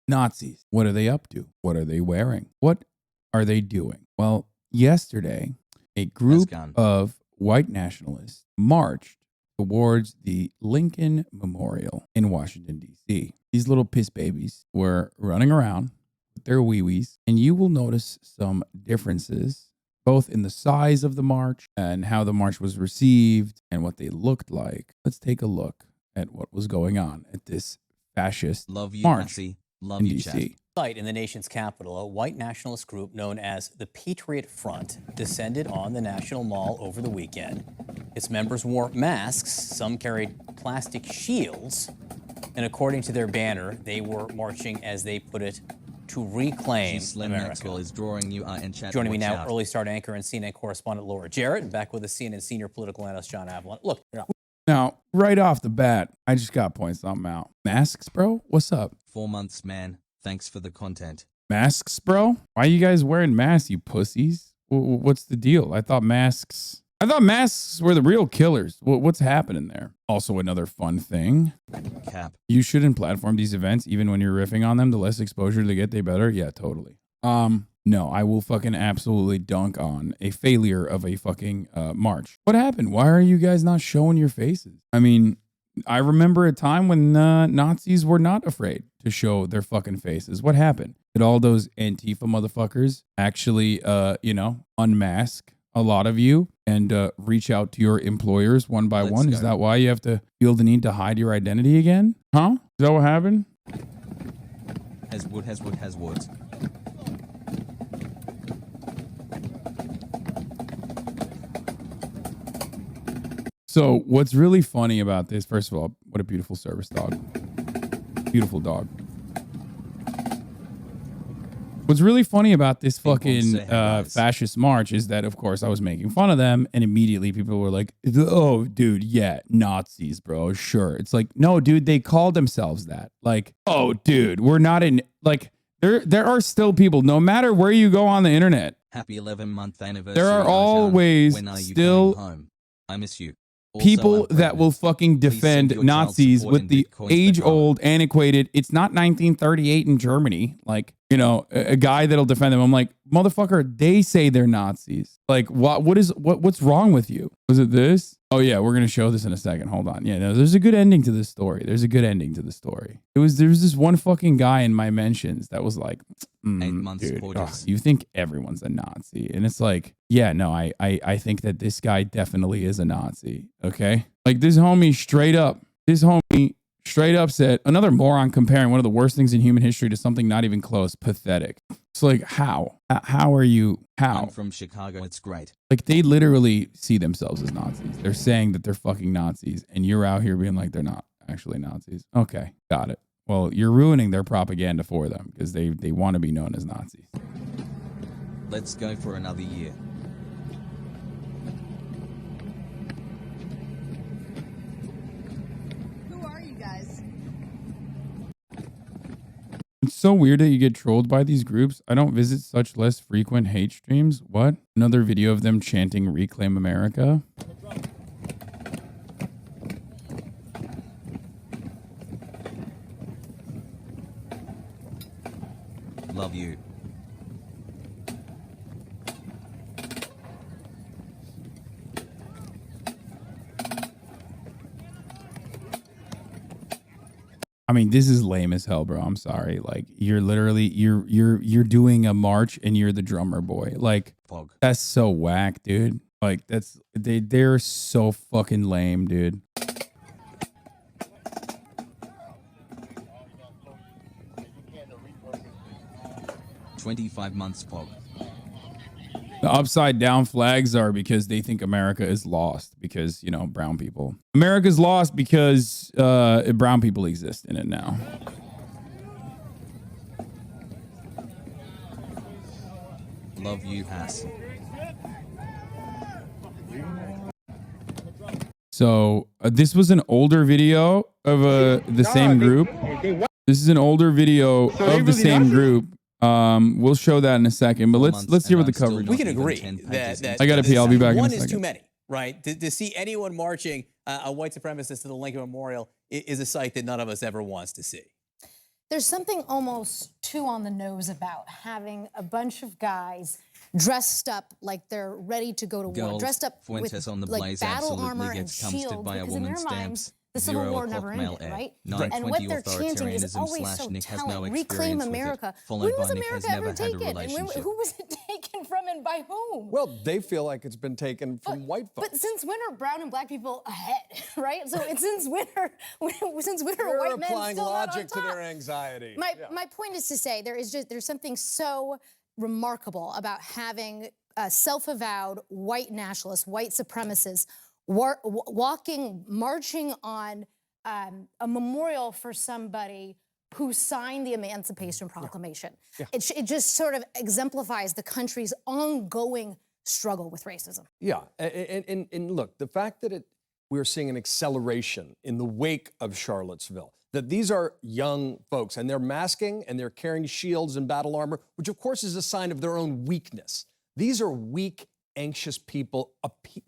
Nazis. What are they up to? What are they wearing? What are they doing? Well, yesterday, a group of white nationalists marched towards the Lincoln Memorial in Washington, D.C. These little piss babies were running around with their wee-wees, and you will notice some differences both in the size of the march and how the march was received and what they looked like. Let's take a look at what was going on at this fascist march in DC. Site in the nation's capital, a white nationalist group known as the Patriot Front descended on the National Mall over the weekend. Its members wore masks, some carried plastic shields, and according to their banner, they were marching, as they put it, to reclaim America. Is drawing you in chat. Joining me now, early start anchor and CNN correspondent Laura Jarrett, and back with the CNN senior political analyst John Avalon. Look, now, right off the bat, I just got to point something out. Masks, bro? What's up? 4 months, man. Thanks for the content. Masks, bro? Why are you guys wearing masks, you pussies? What's the deal? I thought masks were the real killers. What's happening there? Also, another fun thing. Cap. You shouldn't platform these events even when you're riffing on them. The less exposure they get, they better. Yeah, totally. No, I will fucking absolutely dunk on a failure of a fucking march. What happened? Why are you guys not showing your faces? I mean, I remember a time when Nazis were not afraid to show their fucking faces. What happened? Did all those Antifa motherfuckers actually, unmask a lot of you and reach out to your employers one by one? Is that why you have to feel the need to hide your identity again? Huh? Is that what happened? Has wood. So what's really funny about this, first of all, what a beautiful service dog. Beautiful dog. What's really funny about this fucking fascist march is that, of course, I was making fun of them, and immediately people were like, oh, dude, yeah, Nazis, bro, sure. It's like, no, dude, they call themselves that. Like, oh, dude, we're not in, like, there are still people, no matter where you go on the internet. Happy 11-month anniversary. There are always still home? I miss you. People that will fucking defend Nazis with the age-old, antiquated, it's not 1938 in Germany. Like, you know, a guy that'll defend them. I'm like, motherfucker, they say they're Nazis. Like, what's wrong with you? Was it this? Oh yeah, we're gonna show this in a second. Hold on. Yeah, no, there's a good ending to this story. There's this one fucking guy in my mentions that was like, 8 months, dude, you think everyone's a Nazi? And it's like, yeah, no, I think that this guy definitely is a Nazi. Okay, like this homie straight up said, another moron comparing one of the worst things in human history to something not even close. Pathetic. It's like, how are you? How? I'm from Chicago. It's great. Like, they literally see themselves as Nazis. They're saying that they're fucking Nazis, and you're out here being like, they're not actually Nazis. Okay, got it. Well, you're ruining their propaganda for them because they want to be known as Nazis. Let's go for another year. It's so weird that you get trolled by these groups. I don't visit such less frequent hate streams. What? Another video of them chanting Reclaim America? Love you. I mean, this is lame as hell, bro. I'm sorry. Like, you're literally you're doing a march and you're the drummer boy. Like, that's so whack, dude. Like, they're so fucking lame, dude. 25 months, Pog. The upside down flags are because they think America is lost because, you know, brown people. America's lost because brown people exist in it now. Love you, Hasan. So this was an older video of the same group. This is an older video of the same group. We'll show that in a second, but let's hear what the coverage. We can agree that I gotta pee. I'll be back in a second. One is too many, right? To see anyone marching a white supremacist to the Lincoln Memorial is a sight that none of us ever wants to see. There's something almost too on the nose about having a bunch of guys dressed up like they're ready to go to war, Girls, dressed up Fuentes with on the like Blaze battle absolutely armor and gets comforted shields, by a because in woman's their minds, stamps. the Civil 0 War o'clock never male ended, air. right? 9:20 And what they're chanting is authoritarianism always slash so Nick has no telling. Reclaim experience with it, America. followed When by was Nick America has ever never had a taken? And relationship. who was it taken from and by whom? Well, they feel like it's been taken from white folks. But since when are brown and black people ahead, right? So it's since when are You're white men applying still not on logic to top? their anxiety. My point is to say there's something so remarkable about having self-avowed white nationalists, white supremacists, marching on a memorial for somebody who signed the Emancipation Proclamation. It just sort of exemplifies the country's ongoing struggle with racism. Yeah, and look, the fact that we're seeing an acceleration in the wake of Charlottesville, that these are young folks and they're masking and they're carrying shields and battle armor, which of course is a sign of their own weakness. These are weak, anxious people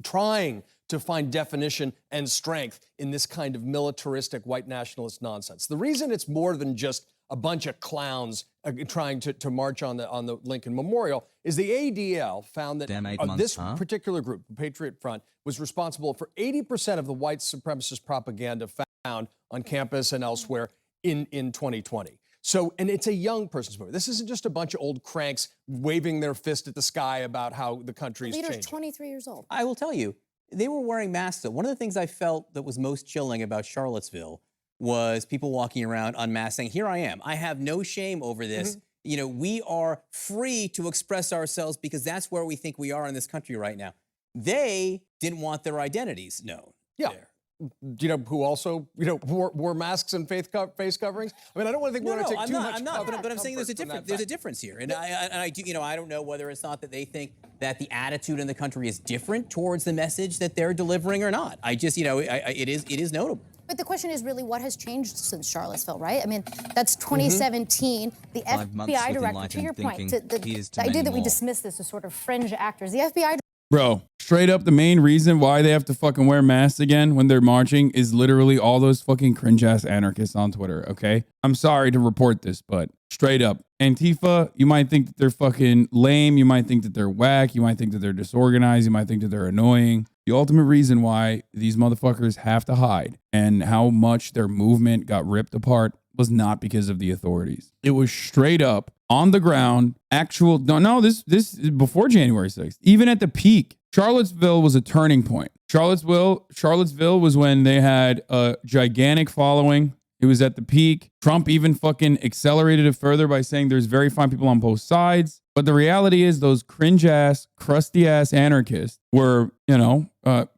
trying to find definition and strength in this kind of militaristic white nationalist nonsense. The reason it's more than just a bunch of clowns trying to march on the Lincoln Memorial is the ADL found that this particular group, the Patriot Front, was responsible for 80% of the white supremacist propaganda found on campus and elsewhere in 2020. So, and it's a young person's movement. This isn't just a bunch of old cranks waving their fist at the sky about how the country is changing. The leader's 23 years old. I will tell you, they were wearing masks. One of the things I felt that was most chilling about Charlottesville was people walking around unmasked saying, here I am. I have no shame over this. You know, we are free to express ourselves because that's where we think we are in this country right now. They didn't want their identities known. Yeah. Do you know who also, wore masks and face coverings? I mean, I don't want to think we're going to take too much. I'm not. But I'm saying there's a difference. There's a difference here, and I do. I don't know whether it's not that they think that the attitude in the country is different towards the message that they're delivering or not. I just, it is notable. But the question is really what has changed since Charlottesville, right? I mean, that's 2017. The FBI director, to your point, the idea that we dismiss this as sort of fringe actors, the FBI. Bro, straight up, the main reason why they have to fucking wear masks again when they're marching is literally all those fucking cringe-ass anarchists on Twitter, okay? I'm sorry to report this, but straight up, Antifa, you might think that they're fucking lame, you might think that they're whack, you might think that they're disorganized, you might think that they're annoying. The ultimate reason why these motherfuckers have to hide and how much their movement got ripped apart was not because of the authorities. It was straight up on the ground, this is before January 6th. Even at the peak, Charlottesville was a turning point. Charlottesville was when they had a gigantic following. It was at the peak. Trump even fucking accelerated it further by saying there's very fine people on both sides. But the reality is those cringe ass, crusty ass anarchists were,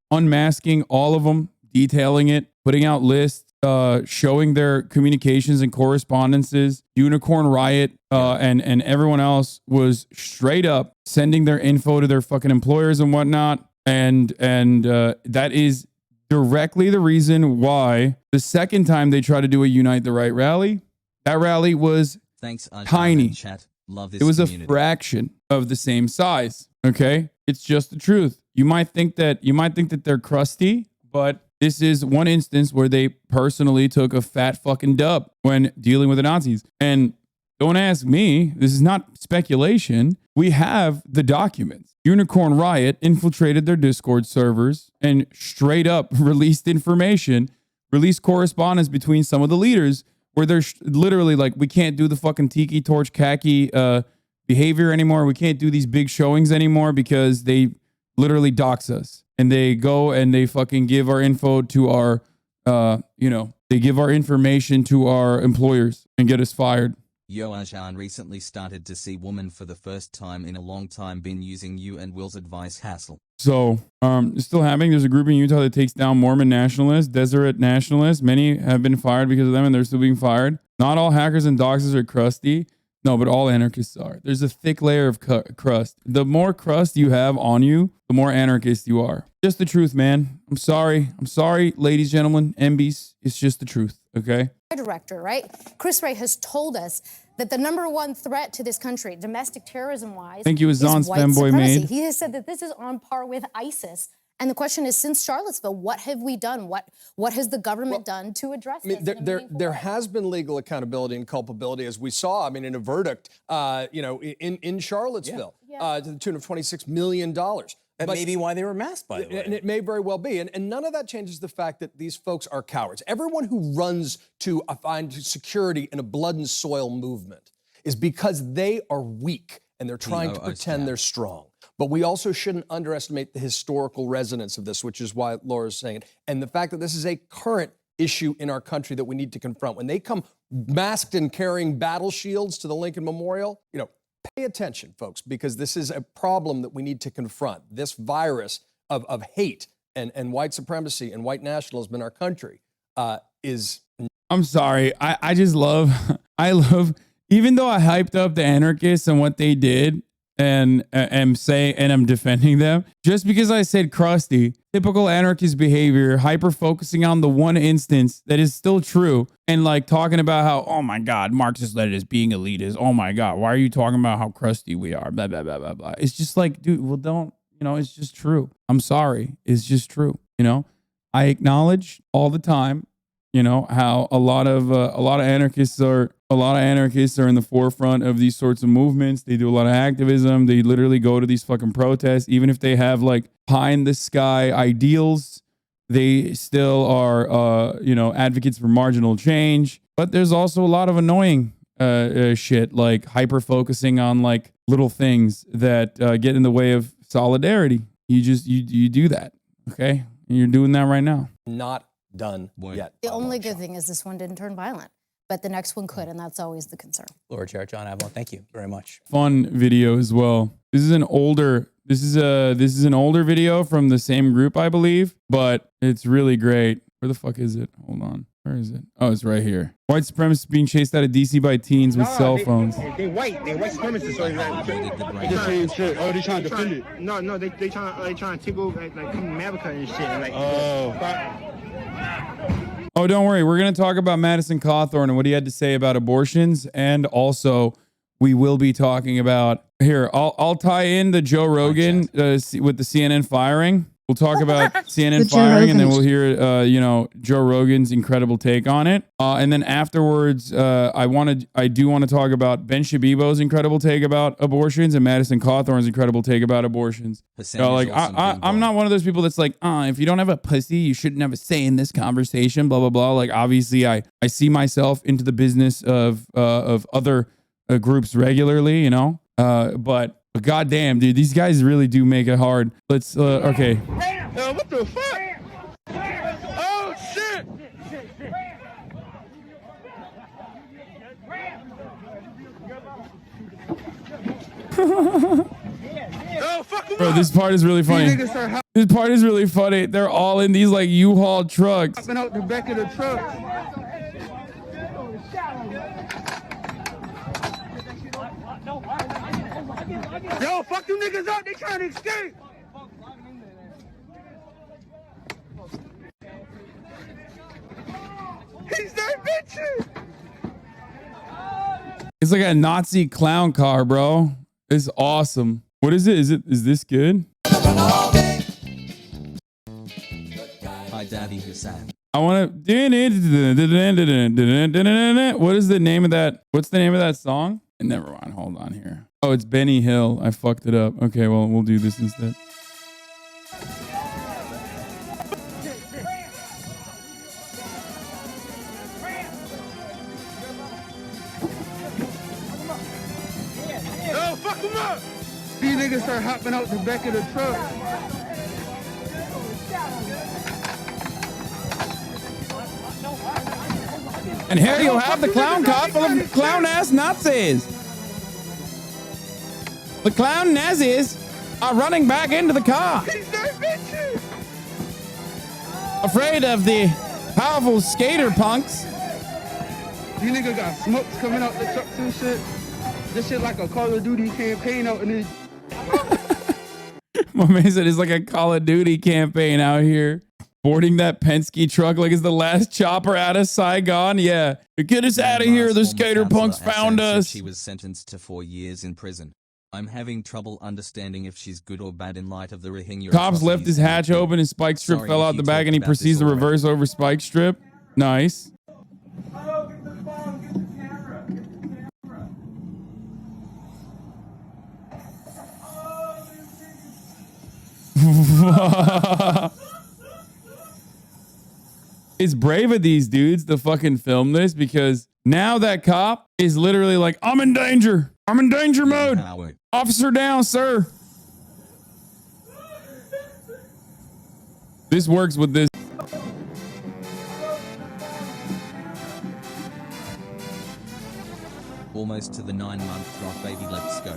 unmasking all of them, detailing it, putting out lists, showing their communications and correspondences. Unicorn Riot and everyone else was straight up sending their info to their fucking employers and whatnot. And that is directly the reason why the second time they tried to do a Unite the Right rally, that rally was tiny. Love this it was community. A fraction of the same size. Okay, it's just the truth. You might think that they're crusty, but this is one instance where they personally took a fat fucking dub when dealing with the Nazis. And don't ask me, this is not speculation. We have the documents. Unicorn Riot infiltrated their Discord servers and straight up released information, released correspondence between some of the leaders where they're literally like, we can't do the fucking tiki torch khaki behavior anymore. We can't do these big showings anymore because they literally dox us. And they go and they fucking give our info to our, they give our information to our employers and get us fired. Yo, Hasan recently started to see woman for the first time in a long time, been using you and Will's advice hassle. So, it's still happening. There's a group in Utah that takes down Mormon nationalists, Deseret nationalists. Many have been fired because of them and they're still being fired. Not all hackers and doxers are crusty. No, but all anarchists are. There's a thick layer of crust. The more crust you have on you, the more anarchist you are. Just the truth, man. I'm sorry, ladies, gentlemen, MBs. It's just the truth, okay? Director, right? Chris Wray has told us that the number one threat to this country, domestic terrorism-wise, Thank you, is Hasan's white fanboy supremacy. made. He has said that this is on par with ISIS And the question is, since Charlottesville, what have we done? What has the government done to address this? There has been legal accountability and culpability, as we saw. I mean, in a verdict, in Charlottesville, to the tune of $26 million. That may be why they were masked, by the way. And it may very well be. And none of that changes the fact that these folks are cowards. Everyone who runs to find security in a blood and soil movement is because they are weak and they're trying to pretend they're strong. But we also shouldn't underestimate the historical resonance of this, which is why Laura's saying it. And the fact that this is a current issue in our country that we need to confront. When they come masked and carrying battle shields to the Lincoln Memorial, pay attention, folks, because this is a problem that we need to confront. This virus of hate and white supremacy and white nationalism in our country is... I'm sorry. I just love, even though I hyped up the anarchists and what they did and I'm defending them, just because I said crusty, typical anarchist behavior, hyper focusing on the one instance that is still true and like talking about how, oh my God, Marxist Leninist being elitist. Oh my God, why are you talking about how crusty we are? Blah, blah, blah, blah, blah. It's just like, dude, well, don't, it's just true. I'm sorry. It's just true. I acknowledge all the time, how a lot of anarchists are in the forefront of these sorts of movements. They do a lot of activism. They literally go to these fucking protests, even if they have like pie in the sky ideals. They still are, advocates for marginal change. But there's also a lot of annoying shit, like hyper focusing on like little things that get in the way of solidarity. You do that, okay? And you're doing that right now. Not done yet. The only good thing is this one didn't turn violent, but the next one could, and that's always the concern. Laura Jarrett, John Avalon, thank you very much. Fun video as well. This is an older video from the same group, I believe, but it's really great. Where the fuck is it? Hold on. Where is it? Oh, it's right here. White supremacists being chased out of DC by teens with cell phones. They white supremacists. So they trying to defend it. No, they trying to tickle like America and shit. Like, Oh, don't worry. We're going to talk about Madison Cawthorn and what he had to say about abortions. And also, we will be talking about... Here, I'll tie in the Joe Rogan with the CNN firing. We'll talk about CNN firing, and then we'll hear, Joe Rogan's incredible take on it. And then afterwards, I do want to talk about Ben Shabibo's incredible take about abortions and Madison Cawthorn's incredible take about abortions. I'm not one of those people that's like, if you don't have a pussy, you shouldn't have a say in this conversation, blah, blah, blah. Like, obviously, I see myself into the business of other groups regularly, but goddamn, dude, these guys really do make it hard. Let's, okay. What the fuck? Oh, shit! Bro, this part is really funny. This part is really funny. They're all in these like U-Haul trucks. Hopping out the back of the truck. Yo, fuck them niggas up. They trying to escape. He's that bitch. It's like a Nazi clown car, bro. It's awesome. What is it? Is this good? Hi, Daddy Hasan. I want to. What is the name of that? What's the name of that song? Never mind. Hold on here. Oh, it's Benny Hill. I fucked it up. Okay, well, we'll do this instead. Yo, fuck them up. These niggas start hopping out the back of the truck. And here you have the clown car full of clown-ass Nazis. The clown Nazis are running back into the car. Afraid of the powerful skater punks. These niggas got smokes coming out the trucks and shit. This shit like a Call of Duty campaign out in this. My man said it's like a Call of Duty campaign out here. Boarding that Penske truck like it's the last chopper out of Saigon. Yeah. Get us out of here. The skater punks found us. She was sentenced to 4 years in prison. I'm having trouble understanding if she's good or bad in light of the Rohingya. Cops left his atrocities and hatch the- open and spike strip Sorry fell if out you the back talked and he about this proceeds to already. reverse over spike strip. Nice. It's brave of these dudes to fucking film this because now that cop is literally like, I'm in danger. I'm in danger mode. Howard. Officer down, sir. This works with this. Almost to the 9-month drop, baby. Let's go.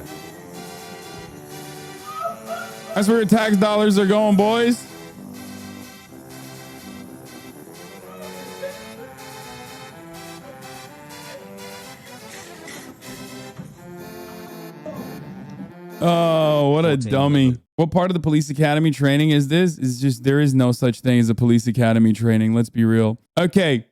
That's where your tax dollars are going, boys. Oh, what a 14 dummy. minutes. What part of the police academy training is this? Is just there is no such thing as a police academy training. Let's be real. Okay,